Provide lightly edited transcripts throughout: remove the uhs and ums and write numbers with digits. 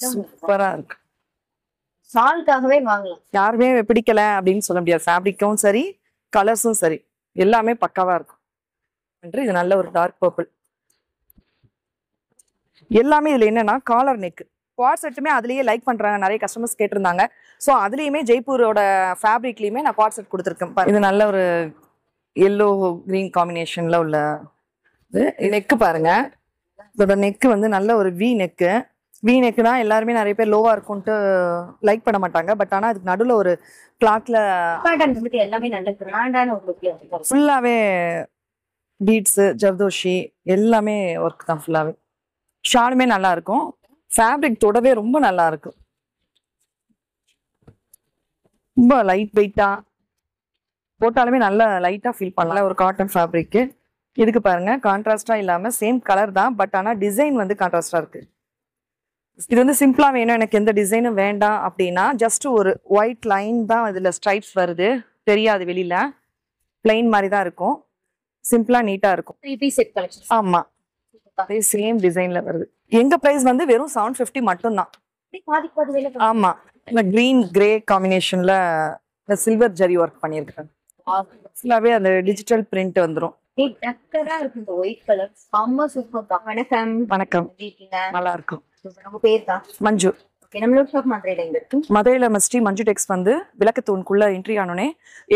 சூப்பரா இருக்கு. ஷால்காகவே வாங்கலாம். யாருமே பிடிக்கல அப்படின்னு சொல்ல முடியாது. ஃபேப்ரிக்கும் சரி, கலர்ஸும் சரி, எல்லாமே பக்காவா இருக்கும். இது நல்ல ஒரு டார்க் பர்பிள். எல்லாமே இதுல என்னன்னா காலர் நெக் குவாட் செட்டுமே அதுலயே லைக் பண்றாங்க, நிறைய கஸ்டமர்ஸ் கேட்டிருந்தாங்க. ஸோ அதுலயுமே ஜெய்ப்பூரோட ஃபேப்ரிக்லயுமே நான் குவாட் செட் கொடுத்துருக்கேன். இது நல்ல ஒரு எல்லோ கிரீன் காம்பினேஷன்ல உள்ள இது. நெக்கு பாருங்க, இதோட நெக்கு வந்து நல்ல ஒரு வி நெக்கு. வி நெக்குனா எல்லாருமே நிறைய பேர் லோவா இருக்கும்ட்டு லைக் பண்ண மாட்டாங்க. பட் ஆனா அதுக்கு நடுவுல ஒரு கிளாத்ல எல்லாமே நல்ல கிராண்டான ஒரு லுக். ஃபுல்லாவே பீட்ஸ், ஜர்தோஷி எல்லாமே ஒர்க் தான் ஃபுல்லாவே. ஷாலுமே நல்லா இருக்கும். ஃபேப்ரிக் தொடவே ரொம்ப நல்லா இருக்கும். ரொம்ப லைட் வெயிட்டா போட்டாலுமே நல்லா லைட்டா ஃபீல் பண்ணலாம். ஒரு காட்டன் ஃபேப்ரிக். இதுக்கு பாருங்க கான்ட்ராஸ்டா இல்லாம சேம் கலர் தான், பட் ஆனா டிசைன் வந்து கான்ட்ராஸ்டா இருக்கு. இது வந்து சிம்பிளா வேணும், எனக்கு எந்த டிசைனும் வேண்டாம் அப்படின்னா ஜஸ்ட் ஒரு ஒயிட் லைன் தான் இதுல ஸ்ட்ரைப்ஸ் வருது, தெரியாது வெளியில. பிளைன் மாதிரி தான் இருக்கும், சிம்பிளா நீட்டா இருக்கும். 3 பீஸ் செட் கலெக்ஷன். ஆமா, அதே சேம் டிசைன்ல வருது. எங்க பிரைஸ் வந்து வெறும் 750 மட்டும் தான். ஆமா, இந்த கிரீன் கிரே காம்பினேஷன்ல இந்த சில்வர் ஜரி ஒர்க் பண்ணிருக்கேன். ஃபுல்லாவே அந்த டிஜிட்டல் பிரிண்ட் வந்துரும். டக்கரா இருக்கு இந்த ஒயிட் கலர். செம்ம சூப்பர். வணக்கம். வணக்கம். எப்படி இருக்கீங்க? நல்லா இருக்கும். உங்க பேர் தான்? மஞ்சு. ஓகே, நம்மளோட ஷாப் மதுரையில எங்க இருக்கு? மதுரையில மஸ்டி மஞ்சு டெக்ஸ் வந்து விளக்கத்தூணுக்குள்ள என்ட்ரி ஆனோடனே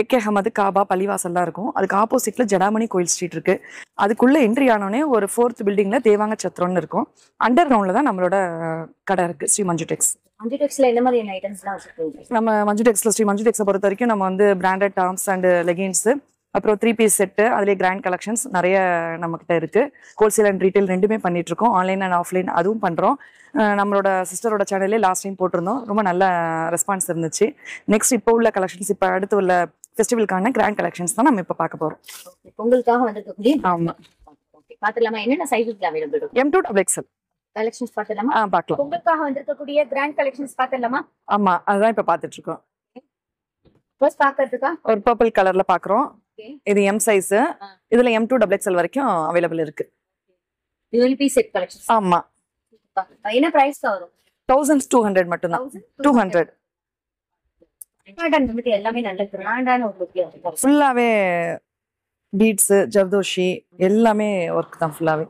ஏகே அகமது காபா பள்ளிவாசல் தான் இருக்கும். அதுக்கு ஆப்போசிட்ல ஜடாமணி கோயில் ஸ்ட்ரீட் இருக்கு. அதுக்குள்ள என்ட்ரி ஆனோடனே ஒரு 4th பில்டிங்ல தேவாங்க சத்திரம்னு இருக்கும். அண்டர் கிரவுண்ட்ல தான் நம்மளோட கடை இருக்கு, ஸ்ரீ மஞ்சு டெக்ஸ். மஞ்சு டெக்ஸ்ல என்ன மாதிரியான ஐட்டம்ஸ்லாம் வச்சிருக்கீங்க? நம்ம மஞ்சு டெக்ஸ்ல ஸ்ரீ மஞ்சு டெக்ஸை பொறுத்த வரைக்கும் நம்ம வந்து பிராண்டட் டாப்ஸ் அண்ட் லெகின்ஸ், அப்புறம் 3 பீஸ் செட்டு, அதுலேயே கிராண்ட் கலெக்ஷன்ஸ் நிறைய நம்மகிட்ட இருக்கு. ஹோல்சேல் அண்ட் ரீட்டைல் ரெண்டுமே பண்ணிட்டு இருக்கோம். ஆன்லைன் அண்ட் ஆஃப்லைன் அதுவும் பண்றோம். நம்மளோட சிஸ்டரோட சேனல்லே லாஸ்ட் டைம் போட்டிருந்தோம், ரொம்ப நல்ல ரெஸ்பான்ஸ் இருந்துச்சு. நெக்ஸ்ட் இப்போ உள்ள கலெக்ஷன்ஸ், இப்போ அடுத்து உள்ள ஃபெஸ்டிவலுக்கான கிராண்ட் கலெக்ஷன்ஸ் தான் நம்ம இப்போ பார்க்க போறோம். உங்களுக்காக வந்திருக்கக்கூடிய ஆமா, ஓகே பாத்துலாமா? என்னென்ன சைஸஸ்ல அவைலபிள் இருக்கு? M2 XXL collections பாத்துலாமா? பார்க்கலாம். உங்களுக்காக வந்திருக்கக்கூடிய கிராண்ட் கலெக்ஷன்ஸ் பாத்துலாமா? ஆமா, அதுதான் இப்போ பார்த்துட்டு இருக்கோம். ஃபர்ஸ்ட் பாக்கிறதுக்கா ஒரு பர்பிள் கலர்ல பாக்குறோம். இது M சைஸ். இதுல M2 XXL வரைக்கும் அவைலபிள் இருக்கு. Twelve piece set collections. ஆமா, என்ன பிரைஸ் வரும்? 1200 மட்டும் தான். 200 எல்லாமே நல்ல கிராண்டான ஒரு லுக்ல இருக்கு. ஃபுல்லாவே பீட்ஸ், ஜர்தோஷி எல்லாமே ஒர்க் தான் ஃபுல்லாவே.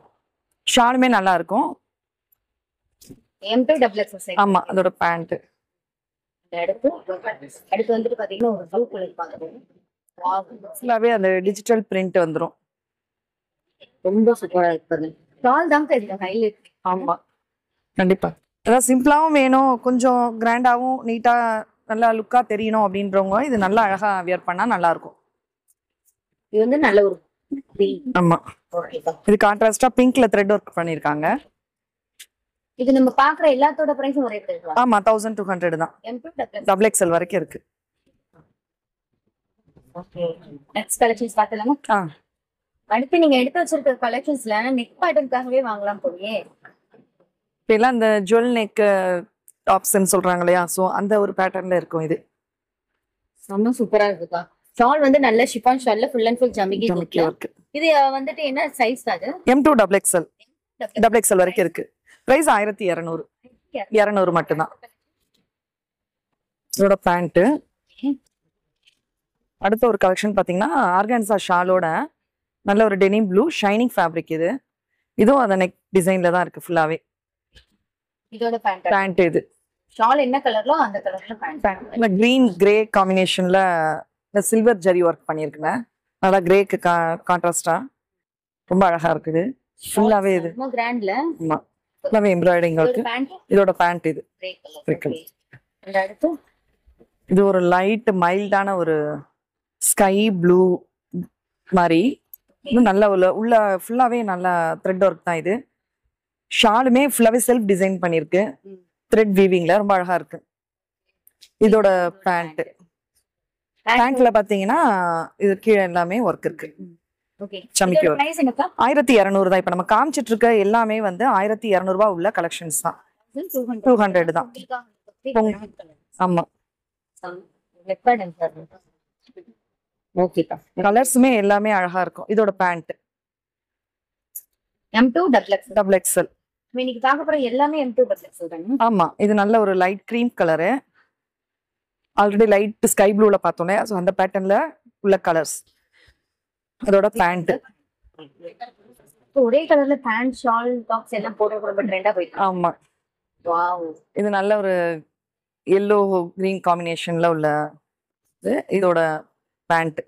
ஷாலுமே நல்லா இருக்கும். M2 XXL. ஆமா, அதோட பேண்ட். அடுத்து வந்துட்டு பாத்தீங்கன்னா ஒரு ப்ளூ கலர் பாக்குறோம். ஃபுல்லாவே அந்த டிஜிட்டல் பிரிண்ட் வந்துரும். ரொம்ப சூப்பரா இருக்கு. டால் தான் இதுல ஹைலைட். ஆமா, கண்டிப்பா. அதாவது சிம்பிளாவும் வேணும், கொஞ்சம் கிராண்டாவும் நீட்டா நல்லா லுக்கா தெரியணும் அப்படின்றவங்க இது நல்லா அழகா வியர் பண்ணா நல்லா இருக்கும். இது வந்து நல்ல ஒரு ஆமா, இது கான்ட்ராஸ்டா பிங்க்ல த்ரெட் ஒர்க் பண்ணிருக்காங்க. இது நம்ம பாக்குற எல்லாத்தோட பிரைஸும் ஒரே பிரைஸ் தான். ஆமா, 1200 தான். M2 XXL வரைக்கும் இருக்கு. ஓகே, நெக்ஸ்ட் கலெக்ஷன்ஸ் பார்த்தலாமா? அடுத்து நீங்க எடுத்து வச்சிருக்க கலெக்ஷன்ஸ்ல நெக் பேட்டர்னுக்காகவே வாங்கலாம் போலயே. இப்பெல்லாம் இந்த ஜுவல் நெக் டாப்ஸ்ன்னு சொல்றாங்க இல்லையா, ஸோ அந்த ஒரு பேட்டர்ன்ல இருக்கும். இது செம்ம சூப்பரா இருக்குக்கா. ஷால் வந்து நல்ல ஷிஃபான் ஷால்ல ஃபுல் அண்ட் ஃபுல் ஜமிக்கி ஒர்க். இது வந்துட்டு என்ன சைஸ் அது? M2 XXL வரைக்கும் இருக்கு. பிரைஸ் 1200 மட்டும் தான். இதோட பேண்ட். அடுத்த ஒரு கலெக்ஷன் பாத்தீங்கன்னா ஆர்கான்சா ஷாலோட நல்ல ஒரு டெனிம் ப்ளூ ஷைனிங் ஃபேப்ரிக். இதுவும் அந்த நெக் டிசைன்ல தான் இருக்கு ஃபுல்லாவே. இதோட பேண்ட். இது ஷால் என்ன கலர்லோ அந்த கலர்ல பேண்ட். கிரீன் கிரே காம்பினேஷன்ல இந்த சில்வர் ஜரி ஒர்க் பண்ணிருக்குங்க. நல்லா கிரேக்கு கான்ட்ராஸ்டா ரொம்ப அழகா இருக்குது. ஃபுல்லாவே இது ரொம்ப கிராண்ட்ல. ஆமா, ஃபுல்லாவே எம்ப்ராய்டரிங் இருக்கு. இதோட பேண்ட். இது அடுத்து இது ஒரு லைட் மைல்டான ஒரு ஸ்கை ப்ளூ மாதிரி. இன்னும் நல்ல உள்ள ஃபுல்லாவே நல்ல த்ரெட் ஒர்க் தான். இது ஷாலுமே ஃபுல்லாவே செல்ஃப் டிசைன் பண்ணிருக்கு, த்ரெட் வீவிங்ல ரொம்ப அழகா இருக்கு. இதோட பேண்ட். பேண்ட்ல பாத்தீங்கன்னா இது கீழே எல்லாமே ஒர்க் இருக்கு. சமிக்கி ஒர்க். 1200 தான். இப்ப நம்ம காமிச்சிட்டு இருக்க எல்லாமே வந்து 1200 ரூபாய் உள்ள கலெக்ஷன்ஸ் தான். 200 தான். ஆமா, ஓகேக்கா. கலர்ஸுமே எல்லாமே அழகா இருக்கும். இதோட பேண்ட் M2 XXL. இன்னைக்கு பார்க்க போற எல்லாமே M2 பட்ஜெட் சொல்றேன். ஆமா, இது நல்ல ஒரு light cream colour. Already light sky ப்ளூல பார்த்தோன்னே, ஸோ அந்த பேட்டர்ன்ல உள்ள கலர்ஸ். அதோட பேண்ட். ஒரே கலர்ல பேண்ட், ஷால், டாப்ஸ் எல்லாம் போட்டு ரொம்ப ட்ரெண்டா போயிருக்கு. ஆமா, வாவ். இது நல்ல ஒரு எல்லோ கிரீன் காம்பினேஷன்ல உள்ள இதோட பேண்ட்.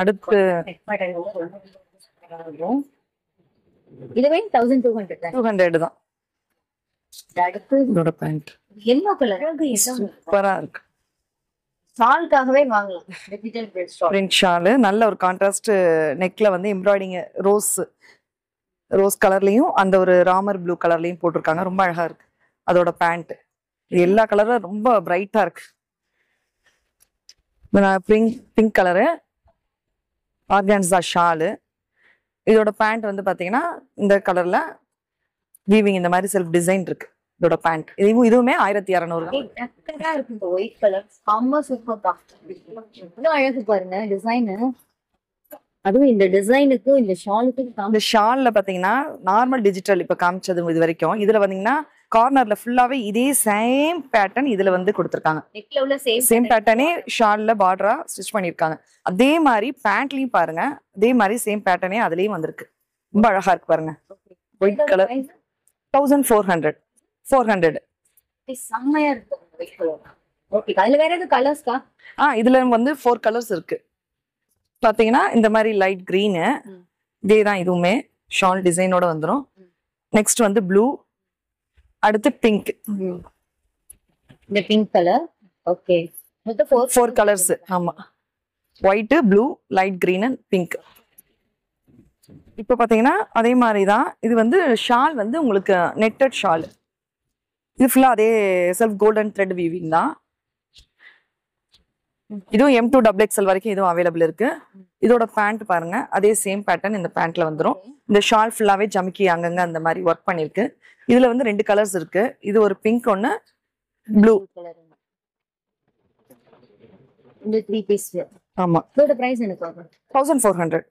அடுத்து இதுவே 1200 தான். 200 தான். அடுத்து இதோட பேண்ட் எல்லோ கலர் சூப்பரா இருக்கு. ஷால்காகவே வாங்கலாம். டிஜிட்டல் பிரிண்ட் ஷால், நல்ல ஒரு கான்ட்ராஸ்ட் நெக்ல வந்து எம்ப்ராய்டிங் ரோஸ் கலர்லயும் அந்த ஒரு ராமர் ப்ளூ கலர்லயும் போட்டிருக்காங்க. ரொம்ப அழகா இருக்கு. அதோட பேண்ட் எல்லா கலரும் ரொம்ப பிரைட்டா இருக்கு. Pink colour organza shawl. இதோட பேண்ட் வந்து பாத்தீங்கன்னா இந்த கலர்ல வீவிங் இந்த மாதிரி செல்ஃப் டிசைன் இருக்கு. இதோட பேண்ட் இதுவுமே 1200 தான் இருக்கு. இந்த ஒயிட் கலர் செம்ம சூப்பர் பா. இவ்வளவு அழகு பாருங்க டிசைன். அதுவும் இந்த டிசைனுக்கும் இந்த ஷாலுக்கும் இந்த ஷால்ல பாத்தீங்கன்னா நார்மல் டிஜிட்டல் இப்ப காமிச்சது இது வரைக்கும். இதுல பாத்தீங்கன்னா கார்னர்ல ஃபுல்லாவே இதே சேம் பேட்டர்ன் இதுல வந்து கொடுத்திருக்காங்க. நெக்ல உள்ள சேம் பேட்டர்னே ஷால்ல பார்டரா ஸ்டிச் பண்ணிருக்காங்க. அதே மாதிரி பேண்ட்லயும் பாருங்க, அதே மாதிரி சேம் பேட்டர்னே அதுலயும் வந்திருக்கு. ரொம்ப அழகா இருக்கு பாருங்க. White colour 1400. செம்மையா இருக்கு ஒயிட் கலர். ஓகே, அதுல வேற எது கலர்ஸ்கா? இதுல வந்து 4 கலர்ஸ் இருக்கு. பாத்தீங்கன்னா இந்த மாதிரி லைட் கிரீனு, இதே தான் இதுவுமே ஷால் டிசைனோட வந்துடும். நெக்ஸ்ட் வந்து ப்ளூ, அடுத்து பிங்க். இந்த பிங்க் கலர். ஓகே, மொத்தம் 4 கலர்ஸ். ஆமா, white, blue, light green and pink. இப்போ பாத்தீங்கன்னா அதே மாதிரி தான் இது வந்து ஷால் வந்து உங்களுக்கு நெட்டட் ஷால். இது ஃபுல்லா அதே செல்ஃப் கோல்டன் த்ரெட் வீவிங் தான். இதுவும் M2 XXL வரைக்கும் இதுவும் அவைலபிள் இருக்கு. இதோட பேண்ட் பாருங்க, அதே சேம் பேட்டர்ன் இந்த பேண்ட்ல வந்துடும். இந்த ஷால் ஃபுல்லாவே ஜமிக்கி அங்கங்க அந்த மாதிரி ஒர்க் பண்ணிருக்கு. இதுல வந்து 2 கலர்ஸ் இருக்கு. இது ஒரு பிங்க், ஒன்னு ப்ளூ கலர். இந்த 3 பீஸ். ஆமா, இதோட பிரைஸ் எனக்கு 1400.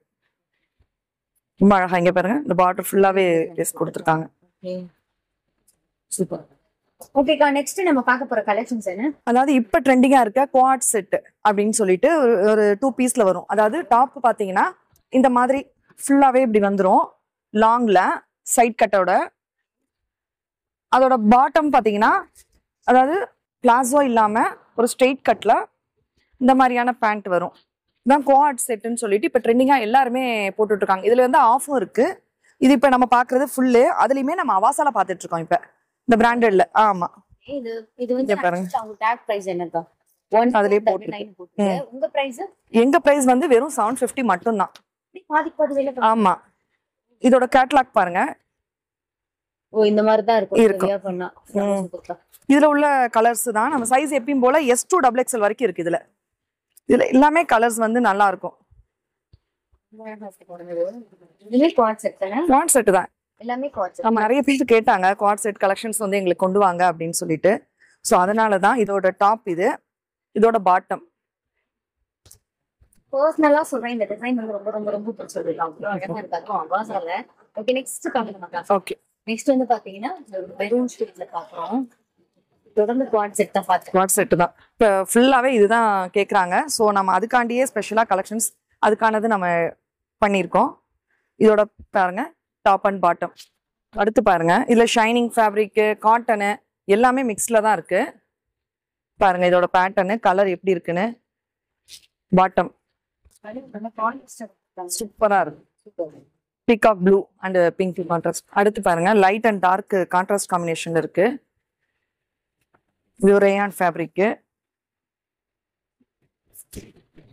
ரொம்ப அழகா இங்க பாருங்க, இந்த பார்டர் ஃபுல்லாவே டெஸ்ட் கொடுத்துருக்காங்க. சூப்பர். ஓகேக்கா, நெக்ஸ்ட் நம்ம பார்க்க போற கலெக்ஷன்ஸ் என்ன? அதாவது இப்ப ட்ரெண்டிங்கா இருக்க குவாட் செட் அப்படின்னு சொல்லிட்டு ஒரு 2 பீஸ்ல வரும். அதாவது டாப் பாத்தீங்கன்னா இந்த மாதிரி ஃபுல்லாவே இப்படி வந்துரும் லாங்ல சைட் கட்டோட. அதோட பாட்டம் பாத்தீங்கன்னா அதாவது பிளாசோ இல்லாம ஒரு ஸ்ட்ரெயிட் கட்ல இந்த மாதிரியான பேண்ட் வரும். இதான் குவாட் செட்னு சொல்லிட்டு இப்ப ட்ரெண்டிங்கா எல்லாருமே போட்டுட்டு இருக்காங்க. இதுல வந்து ஆஃபும் இருக்கு. இது இப்ப நம்ம பாக்குறது ஃபுல்லு. அதுலயுமே நம்ம அவாசால பாத்துட்டு இருக்கோம் இப்ப இந்த பிராண்டட்ல. ஆமா, இது வந்து பாருங்க, அவங்க டாக் பிரைஸ் என்னக்கா? அதுலயே போட்டு. உங்க பிரைஸ்? எங்க பிரைஸ் வந்து வெறும் 750 மட்டும் தான். பாதி. ஆமா, இதோட கேட்டலாக் பாருங்க. ஓ, இந்த மாதிரி தான் இருக்கும். இதுல உள்ள கலர்ஸ் தான் நம்ம சைஸ் எப்பயும் போல S2 XXL வரைக்கும் இருக்கு. இதுல எல்லாமே கலர்ஸ் வந்து நல்லா இருக்கும். குவாட் செட் தான் எல்லாமே குவாட் செட். நம்ம நிறைய பேர் கேட்டாங்க குவாட் செட் கலெக்ஷன்ஸ் வந்து எங்களுக்கு கொண்டு வாங்க அப்படின்னு சொல்லிட்டு. ஸோ அதனால தான் இதோட டாப் இது, இதோட பாட்டம். பர்சனலா சொல்றேன், இந்த டிசைன் வந்து ரொம்ப ரொம்ப ரொம்ப பிடிச்சிருக்கு. ஓகே, நெக்ஸ்ட் காமிக்கலாம். ஓகே, நெக்ஸ்ட் வந்து பாத்தீங்கன்னா மெரூன் ஸ்டிச்ல பாக்குறோம். தொடர்ந்து குவாட் செட் தான் பார்த்தோம். குவாட் செட் தான் இப்போ ஃபுல்லாவே இதுதான் கேக்குறாங்க. ஸோ நம்ம அதுக்காண்டியே ஸ்பெஷலா கலெக்ஷன்ஸ் அதுக்கானது நம்ம பண்ணியிருக்கோம். இதோட பாருங்க டாப் அண்ட் பாட்டம். அடுத்து பாருங்க, இதுல ஷைனிங் ஃபேப்ரிக், காட்டனு எல்லாமே மிக்ஸ்ல தான் இருக்கு. பாருங்க இதோட பேட்டர்னு, கலர் எப்படி இருக்குன்னு. பாட்டம் சூப்பரா இருக்கு. Peacock blue and pink contrast. அடுத்து பாருங்க லைட் அண்ட் டார்க் கான்ட்ராஸ்ட் காம்பினேஷன்ல இருக்கு. இது ஒரு ரேயான் ஃபேப்ரிக்.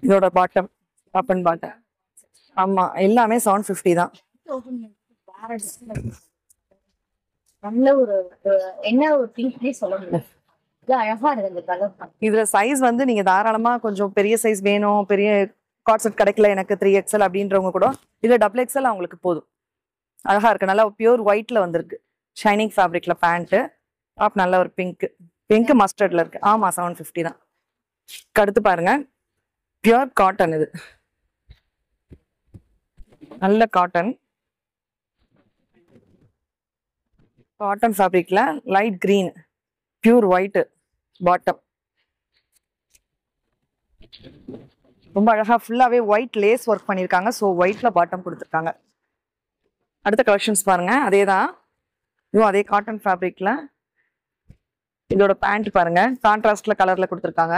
இதோட பாட்டம், டாப் அண்ட் பாட்டம். ஆமா, எல்லாமே 750 தான். நல்ல ஒரு என்ன ஒரு பிங்க்னே சொல்ல முடியாது. அழகா இருக்கு இந்த கலர். இதுல சைஸ் வந்து நீங்க தாராளமா கொஞ்சம் பெரிய சைஸ் வேணும், பெரிய காட் செட் கிடைக்கல எனக்கு 3XL அப்படின்றவங்க கூட இதுல XXL அவங்களுக்கு போதும். அழகா இருக்கு. நல்லா பியூர் ஒயிட்ல வந்திருக்கு. ஷைனிங் ஃபேப்ரிக்ல பேண்ட், டாப் நல்ல ஒரு பிங்க் மஸ்டர்ட்ல இருக்கு. ஆமா, 750 தான். அடுத்து பாருங்க பியூர் காட்டன். இது நல்ல காட்டன். காட்டன் ஃபேப்ரிக்ல light green pure white bottom. ரொம்ப அழகா ஃபுல்லாவே ஒயிட் லேஸ் ஒர்க் பண்ணியிருக்காங்க. ஸோ ஒயிட்ல பாட்டம் கொடுத்துருக்காங்க. அடுத்த கலெக்ஷன்ஸ் பாருங்க. அதே தான், இதுவும் அதே காட்டன் ஃபேப்ரிக்ல. இதோட பேண்ட் பாருங்க, கான்ட்ராஸ்ட்ல கலர்ல கொடுத்துருக்காங்க.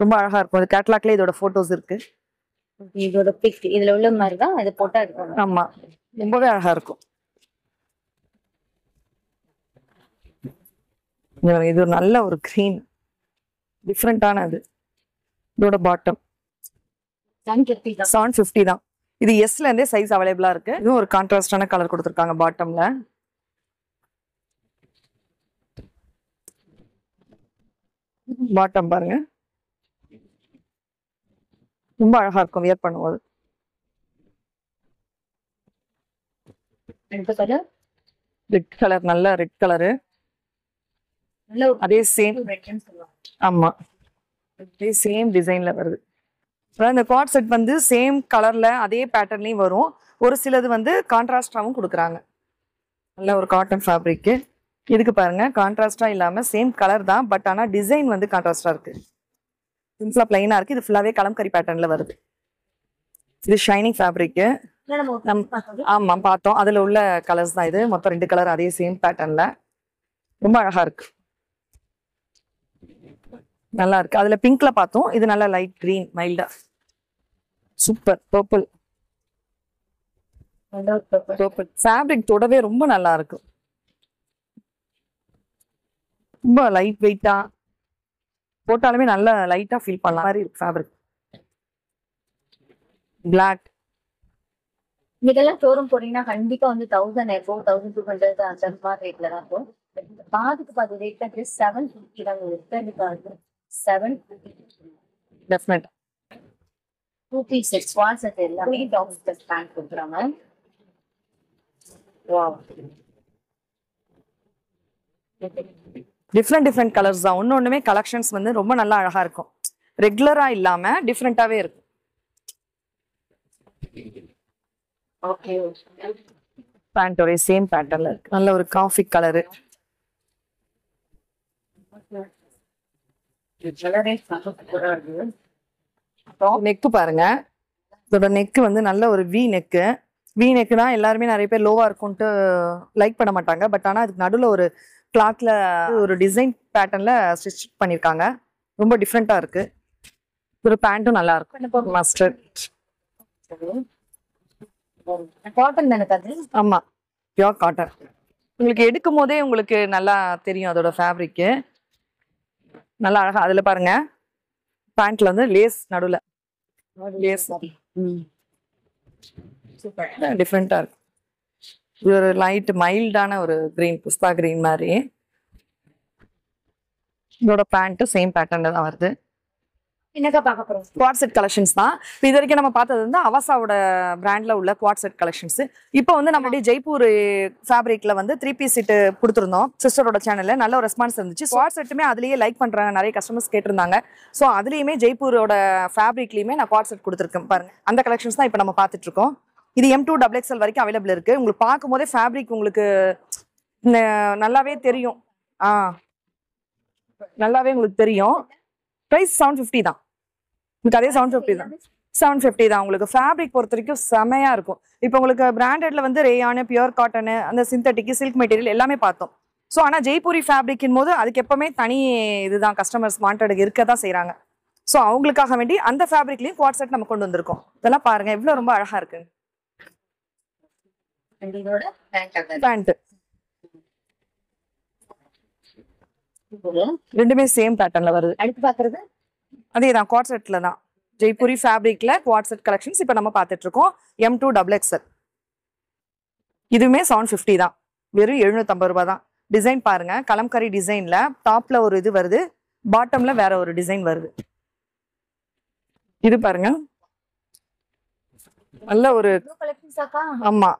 ரொம்ப அழகா இருக்கும். இது கேட்லாக்ல இதோட போட்டோஸ் இருக்கு. இதோட பிக் இதுல உள்ள மாதிரி தான் இது போட்டா இருக்கும். ஆமா, ரொம்பவே அழகா இருக்கும். இது ஒரு நல்ல ஒரு கிரீன் டிஃப்ரெண்டான இது. இதோட பாட்டம் 750 தான். இது எஸ்ல இருந்தே சைஸ் அவைலபிளா இருக்கு. இதுவும் ஒரு கான்ட்ராஸ்டான கலர் கொடுத்துருக்காங்க பாட்டம்ல. பாட்டம் பாருங்க, ரொம்ப அழகா இருக்கும் வியர் பண்ணும்போது. ரெட் கலர், நல்ல ரெட் கலரு. அதே சேம், ஆமா அதே சேம் டிசைன்ல வருது. இந்த கார்ட் செட் வந்து சேம் கலர்ல அதே பேட்டர்ன்லயும் வரும். ஒரு சிலது வந்து கான்ட்ராஸ்டாவும் கொடுக்குறாங்க. நல்ல ஒரு காட்டன் ஃபேப்ரிக். இதுக்கு பாருங்க, கான்ட்ராஸ்டா இல்லாம சேம் கலர் தான், பட் ஆனா டிசைன் வந்து கான்ட்ராஸ்டா இருக்கு. சிம்பிளா பிளைனா இருக்கு. இது ஃபுல்லாவே கலம்கரி பேட்டர்ன்ல வருது. இது ஷைனிங் ஃபேப்ரிக். ஆமா பார்த்தோம், அதுல உள்ள கலர்ஸ் தான் இது. மொத்தம் 2 கலர் அதே சேம் பேட்டர்ன்ல. ரொம்ப அழகா இருக்கு, நல்லா இருக்கு. அதுல பிங்க்ல பார்த்தோம், இது நல்லா லைட் கிரீன் மைல்டா. Super purple. பர்பிள் ஃபேப்ரிக் தொடவே ரொம்ப நல்லா இருக்கு. ரொம்ப லைட் வெயிட்டா போட்டாலுமே நல்ல லைட்டா ஃபீல் பண்ணலாம் மாதிரி இருக்கு ஃபேப்ரிக். பிளாக். இதெல்லாம் ஷோரூம் போறீங்கன்னா கண்டிப்பா வந்து 1000 இருக்கும், 1200 அந்த மாதிரி ரேட்ல தான் இருக்கும். பாதி ரேட்ல 750 தான் இருக்கு. 750 definite. 2 piece set squad set எல்லாமே டாப் ஸ்டெப் பேண்ட் கொடுக்குறாங்க. வாவ், டிஃப்ரெண்ட் கலர்ஸ் தான். ஒன்னொன்னுமே கலெக்ஷன்ஸ் வந்து ரொம்ப நல்லா அழகா இருக்கும். ரெகுலரா இல்லாம டிஃப்ரெண்டாவே இருக்கும். ஓகே, பேண்ட் ஒரே சேம் பேட்டர்ன்ல இருக்கு. நல்ல ஒரு காஃபி கலரு. நெக்கு பாருங்க, இதோட நெக்கு வந்து நல்ல ஒரு வி நெக்கு. வி நெக்குனா எல்லாருமே நிறைய பேர் லோவா இருக்கும்ட்டு லைக் பண்ண மாட்டாங்க. பட் ஆனா அதுக்கு நடுவில் ஒரு கிளாத்ல ஒரு டிசைன் பேட்டர்ன்ல ஸ்டிச் பண்ணிருக்காங்க. ரொம்ப டிஃப்ரெண்டா இருக்கு. ஒரு பேண்ட்டும் நல்லா இருக்கும். மஸ்டர்ட் காட்டன் தானே அது? ஆமா, பியோர் காட்டன். உங்களுக்கு எடுக்கும் போதே உங்களுக்கு நல்லா தெரியும் அதோட ஃபேப்ரிக்கு. நல்லா அழகா. அதுல பாருங்க, பேண்ட்ல வந்து லேஸ் நடுவுல லேஸ் டிஃப்ரெண்டா இருக்கு. இது ஒரு லைட் மைல்டான ஒரு கிரீன், பிஸ்தா கிரீன் மாதிரி. இதோட பேண்ட் சேம் பேட்டர்ன்ல தான் வருது. என்னக்கா பார்க்க போறோம்? குவாட் செட் கலெக்ஷன்ஸ் தான். இப்போ இது வரைக்கும் நம்ம பார்த்தது வந்து அவசாவோட பிராண்ட்ல உள்ள குவாட் செட் கலெக்ஷன்ஸ். இப்போ வந்து நம்மளுடைய ஜெய்ப்பூர் ஃபேப்ரிக்ல வந்து 3 பீஸ் செட் கொடுத்துருந்தோம் சிஸ்டரோட சேனல்ல. நல்ல ஒரு ரெஸ்பான்ஸ் இருந்துச்சு. குவாட் செட்டுமே அதுலயே லைக் பண்றாங்க, நிறைய கஸ்டமர்ஸ் கேட்டிருந்தாங்க. ஸோ அதுலயுமே ஜெய்ப்பூரோட ஃபேப்ரிக்லயுமே நான் குவாட் செட் கொடுத்துருக்கேன் பாருங்க. அந்த கலெக்ஷன்ஸ் தான் இப்போ நம்ம பார்த்துட்டு இருக்கோம். இது M2 XXL வரைக்கும் அவைலபிள் இருக்கு. உங்களுக்கு பார்க்கும் போதே ஃபேப்ரிக் உங்களுக்கு நல்லாவே தெரியும். நல்லாவே உங்களுக்கு தெரியும். பிரைஸ் 750 தான். உங்களுக்கு அதே 750 தான். 750 தான். உங்களுக்கு ஃபேப்ரிக் பொறுத்த வரைக்கும் செமையா இருக்கும். இப்போ உங்களுக்கு பிராண்டட்ல வந்து ரேயானு, பியூர் காட்டனு, அந்த சிந்தட்டிக், சில்க் மெட்டீரியல் எல்லாமே பார்த்தோம். ஸோ ஆனால் ஜெய்ப்பூரி ஃபேப்ரிக்கின் போது அதுக்கு எப்பவுமே தனி இதுதான், கஸ்டமர்ஸ் வாண்டட் இருக்க தான் செய்யறாங்க. ஸோ அவங்களுக்காக வேண்டி அந்த ஃபேப்ரிக்லயும் குவாட் செட் நம்ம கொண்டு வந்திருக்கோம். இதெல்லாம் பாருங்க எவ்வளவு ரொம்ப அழகா இருக்கு. பேண்ட் ரெண்டுமே சேம் பேட்டர்ன்ல வருது. அடுத்து பாக்குறது அதேதான், குவாட் செட்ல தான். ஜெய்ப்பூரி ஃபேப்ரிக்ல குவாட் செட் கலெக்ஷன்ஸ் இப்போ நம்ம பார்த்துட்டு இருக்கோம். M2 XXL. இதுவுமே 750 தான். வெறும் 750 ரூபாய் தான். டிசைன் பாருங்க, கலம்கரி டிசைன்ல டாப்ல ஒரு இது வருது, பாட்டம்ல வேற ஒரு டிசைன் வருது. இது பாருங்க, நல்ல ஒரு ஆமா.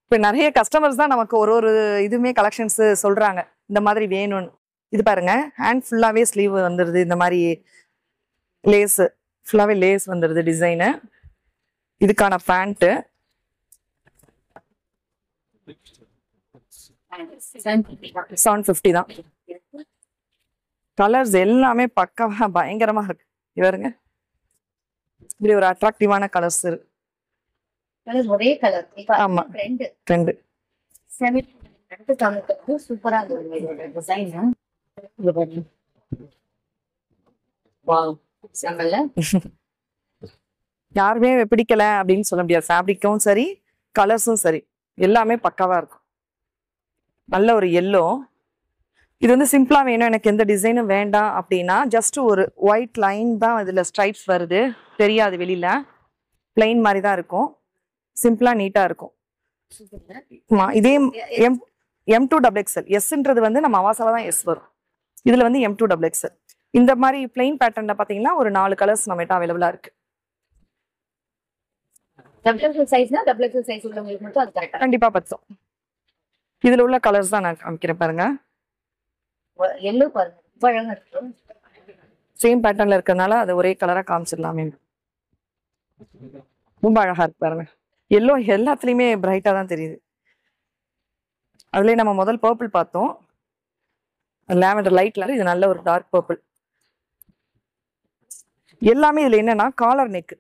இப்ப நிறைய கஸ்டமர்ஸ் தான் நமக்கு ஒரு இதுமே கலெக்ஷன்ஸ் சொல்றாங்க இந்த மாதிரி வேணும்னு. இது பாருங்க, ஹேண்ட் ஃபுல்லாவே ஸ்லீவ் வந்துருது. இந்த மாதிரி லேஸ் ஃபுல்லாவே லேஸ் வந்துருது டிசைனு. இதுக்கான பேண்ட் 750 தான். கலர்ஸ் எல்லாமே பக்காவா பயங்கரமா இருக்கு. இவருங்க இப்படி ஒரு அட்ராக்டிவான கலர்ஸ் இருக்கு. ஒரே கலர். ஆமா. ட்ரெண்ட். சூப்பரா இருக்கு டிசைன். வாவ். செம்மல்ல. யாருமே பிடிக்கல அப்படின்னு சொல்ல முடியாது. ஃபேப்ரிக்கும் சரி, கலர்ஸும் சரி, எல்லாமே பக்காவா இருக்கும். நல்ல ஒரு எல்லோ. இது வந்து சிம்பிளா வேணும், எனக்கு எந்த டிசைனும் வேண்டாம் அப்படின்னா ஜஸ்ட் ஒரு ஒயிட் லைன் தான் இதுல ஸ்ட்ரைப்ஸ் வருது, தெரியாது வெளியில, பிளைன் மாதிரி தான் இருக்கும், சிம்பிளா நீட்டா இருக்கும். இதே M2XXL எஸ்ன்றது வந்து நம்ம அவாசால தான் எஸ் வரும், இதுல வந்து M2XXL. இந்த மாதிரி பிளைன் பேட்டர்ன்ல பாத்தீங்கன்னா ஒரு 4 கலர்ஸ் நம்மகிட்ட அவைலபிளா இருக்கு. கண்டிப்பா பத்தும். இதுல உள்ள கலர்ஸ் தான் நான் காமிக்கிறேன் பாருங்க. சேம் பேட்டர்ன்ல இருக்கறனால அது ஒரே கலரா காமிச்சிடலாமே. ரொம்ப அழகா இருக்கு பாருங்க. எல்லோ எல்லாத்துலயுமே பிரைட்டா தான் தெரியுது. அதுலயே நம்ம முதல் பர்பிள் பார்த்தோம், லாவெண்டர் லைட்ல, இது நல்ல ஒரு டார்க் பர்பிள். எல்லாமே இதுல என்னன்னா collar neck,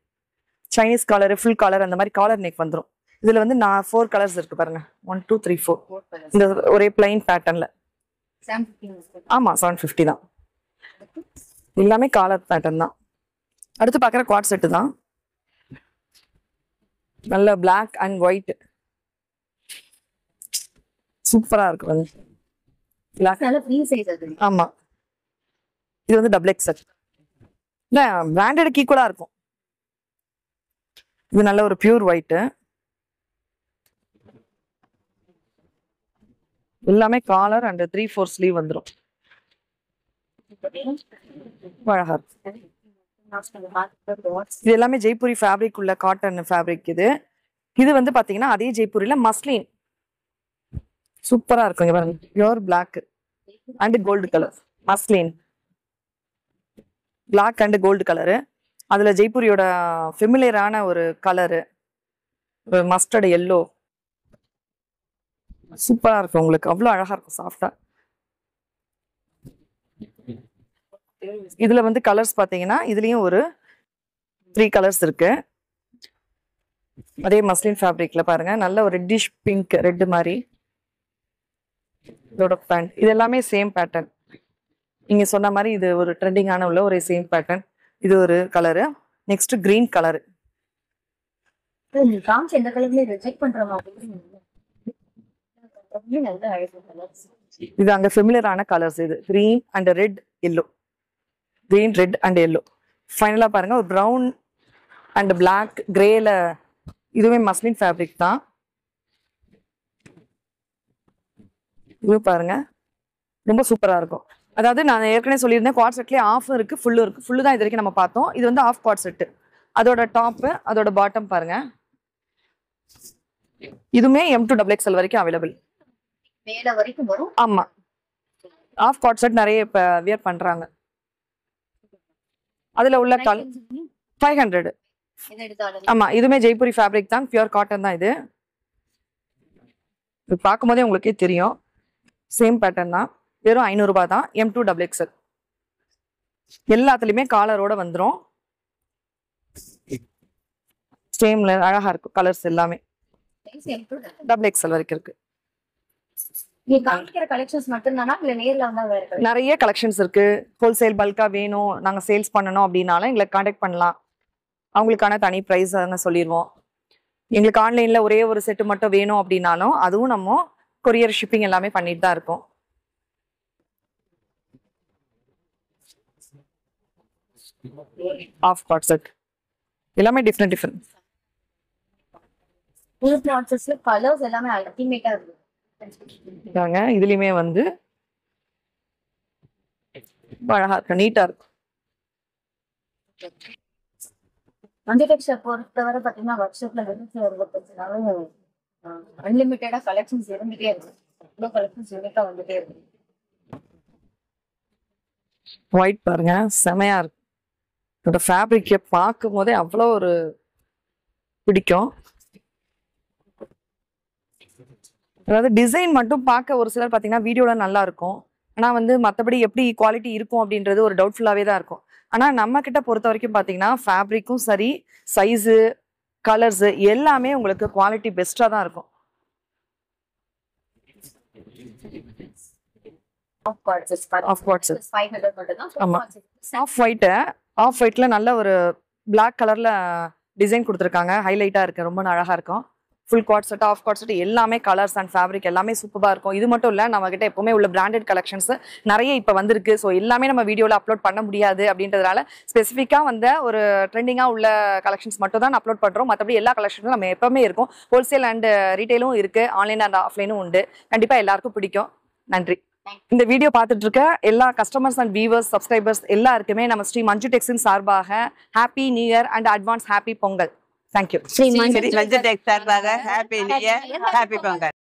Chinese collar, full collar, அந்த மாதிரி காலர் நெக் வந்துடும். இதுல வந்து 4 கலர்ஸ் இருக்கு பாருங்க. 1 2 3 4 இந்த ஒரே பிளைன் பேட்டர்ன்ல. ஆமா 750 தான். எல்லாமே காலர் பேட்டர்ன் தான். அடுத்து பாக்குற குவாட் செட் தான். நல்ல பிளாக் அண்ட் ஒயிட் சூப்பரா இருக்கு வந்து. ஆமா இது வந்து XXL. இல்ல பிராண்டட் ஈக்குவலா இருக்கும். இது நல்ல ஒரு பியூர் ஒயிட். எல்லாமே காலர் அண்ட் 3/4 ஸ்லீவ் வந்துடும். அழகா இருக்கு. இது எல்லாமே ஜெய்ப்பூரி ஃபேப்ரிக் உள்ள காட்டன் ஃபேப்ரிக். இது வந்து பாத்தீங்கன்னா அதே ஜெய்ப்பூரில மஸ்லின் சூப்பரா இருக்கும். இங்க பாருங்க, pure black and gold colour muslin, black and gold colour. அதுல ஜெய்ப்பூரியோட ஃபெமிலியரான ஒரு கலரு, ஒரு மஸ்டர்ட் எல்லோ, சூப்பரா இருக்கும். உங்களுக்கு அவ்வளவு அழகா இருக்கும், சாஃப்டா. இதுல வந்து கலர்ஸ் பாத்தீங்கன்னா இதுலயும் ஒரு 3 கலர்ஸ் இருக்கு. அதே மஸ்லின் ஃபேப்ரிக்ல பாருங்க, நல்ல ஒரு ரெட்டிஷ் பிங்க், ரெட் மாதிரி இதோட பேண்ட். இது எல்லாமே சேம் பேட்டர்ன். நீங்க சொன்ன மாதிரி இது ஒரு ட்ரெண்டிங்கான உள்ள ஒரு சேம் பேட்டர்ன். இது ஒரு கலரு. Next green colour. இது அங்க ஃபெமிலியரான கலர்ஸ். இது green and red yellow, green red and yellow. ஃபைனலா பாருங்க ஒரு ப்ரௌன் அண்ட் பிளாக் கிரேல. இதுவே மஸ்லின் ஃபேப்ரிக் தான். இது பாருங்க ரொம்ப சூப்பரா இருக்கும். அதாவது நான் ஏற்கனவே சொல்லியிருந்தேன், குவாட் செட்லயே ஆஃபும் இருக்கு, ஃபுல்லும் இருக்கு. ஃபுல்லு தான் இது வரைக்கும் நம்ம பார்த்தோம். இது வந்து ஆஃப் குவாட் செட்டு. அதோட டாப்பு, அதோட பாட்டம் பாருங்க. இதுவுமே M2XXL வரைக்கும் அவைலபிள். மேல வரைக்கும் வரும். ஆமா, ஆஃப் குவாட் செட் நிறைய இப்ப வியர் பண்றாங்க. அதுல உள்ள 500. ஆமா, இதுமே ஜெய்ப்பூரி ஃபேப்ரிக் தான், பியூர் காட்டன் தான். இது பார்க்கும் போதே உங்களுக்கே தெரியும், சேம் பேட்டர்ன் தான். வெறும் 500 ரூபாய் தான். M2XXL. எல்லாத்துலயுமே காலரோட வந்துடும். சேம்ல அழகா இருக்கும் கலர்ஸ் எல்லாமே. XXL வரைக்கும் இருக்கு. நிறைய கலெக்ஷன்ஸ் இருக்கு. ஹோல்சேல் பல்கா வேணும், நாங்க சேல்ஸ் பண்ணணும் அப்படின்னாலும் எங்களை கான்டாக்ட் பண்ணலாம். அவங்களுக்கான தனி பிரைஸ் சொல்லிடுவோம். எங்களுக்கு ஆன்லைன்ல ஒரே ஒரு செட்டு மட்டும் வேணும் அப்படின்னாலும் அதுவும் நம்ம கொரியர் ஷிப்பிங் எல்லாமே பண்ணிட்டு தான் இருக்கோம். ஆஃப் குவாட் செட் எல்லாமே டிஃப்ரெண்ட் டிஃப்ரெண்ட். கலர்ஸ் எல்லாமே அல்டிமேட்டா இருக்கு. இதுலயுமே வந்து அழகா இருக்கு, நீட்டா இருக்கும். மஞ்சடெக்ஸ்டைல் பொறுத்தவரை பாத்தீங்கன்னா வருஷத்துல 265 அன்லிமிட்டடா கலெக்ஷன்ஸ் இருந்துட்டே இருக்கு. இவ்வளவு கலெக்ஷன்ஸ் யூனிக்கா வந்துட்டே இருக்கு. ஒயிட் பாருங்க, செமையா இருக்கு. இதோட ஃபேப்ரிக்கை பார்க்கும் போதே அவ்வளோ ஒரு பிடிக்கும். அதாவது டிசைன் மட்டும் பார்க்க ஒரு சிலர் பார்த்தீங்கன்னா வீடியோல நல்லா இருக்கும். ஆனா வந்து மற்றபடி எப்படி குவாலிட்டி இருக்கும் அப்படின்றது ஒரு டவுட்ஃபுல்லாவே தான் இருக்கும். ஆனா நம்ம கிட்ட பொறுத்த வரைக்கும் பார்த்தீங்கன்னா ஃபேப்ரிக்கும் சரி, சைஸு, கலர்ஸ் எல்லாமே உங்களுக்கு குவாலிட்டி பெஸ்டா தான் இருக்கும். ஆஃப் குவார்ட்ஸ் ஆஃப் குவார்ட்ஸ் 500 மட்டும் தான். ஆமா. ஆஃப் ஒயிட்ல நல்ல ஒரு பிளாக் கலர்ல டிசைன் கொடுத்துருக்காங்க. ஹைலைட்டா இருக்கு, ரொம்ப அழகா இருக்கும். ஃபுல் குவார்ட் செட், ஆஃப் குவார்ட் செட் எல்லாமே கலர்ஸ் அண்ட் ஃபேப்ரிக் எல்லாமே சூப்பராக இருக்கும். இது மட்டும் இல்லை, நம்ம கிட்ட எப்பவுமே உள்ள பிராண்டட் கலெக்ஷன்ஸ் நிறைய இப்போ வந்திருக்கு. ஸோ எல்லாமே நம்ம வீடியோவில் அப்லோட் பண்ண முடியாது அப்படின்றதுனால ஸ்பெசிஃபிக்காக வந்த ஒரு ட்ரெண்டிங்காக உள்ள கலெக்ஷன்ஸ் மட்டும் தான் அப்லோட் பண்ணுறோம். மற்றபடி எல்லா கலெக்ஷனும் நம்ம எப்பவுமே இருக்கும். ஹோல்சேல் அண்ட் ரீட்டைலும் இருக்கு, ஆன்லைன் அண்ட் ஆஃப்லைனும் உண்டு. கண்டிப்பாக எல்லாருக்கும் பிடிக்கும். நன்றி. இந்த வீடியோ பார்த்துட்டு இருக்க எல்லா கஸ்டமர்ஸ் அண்ட் வியூவர்ஸ், சப்ஸ்கிரைபர்ஸ் எல்லாருக்குமே நம்ம ஸ்ரீ மஞ்சு டெக்ஸின் சார்பாக happy new year and advance happy Pongal. Thank you. Shri Manju Tex சார்பாக happy new year, happy Pongal.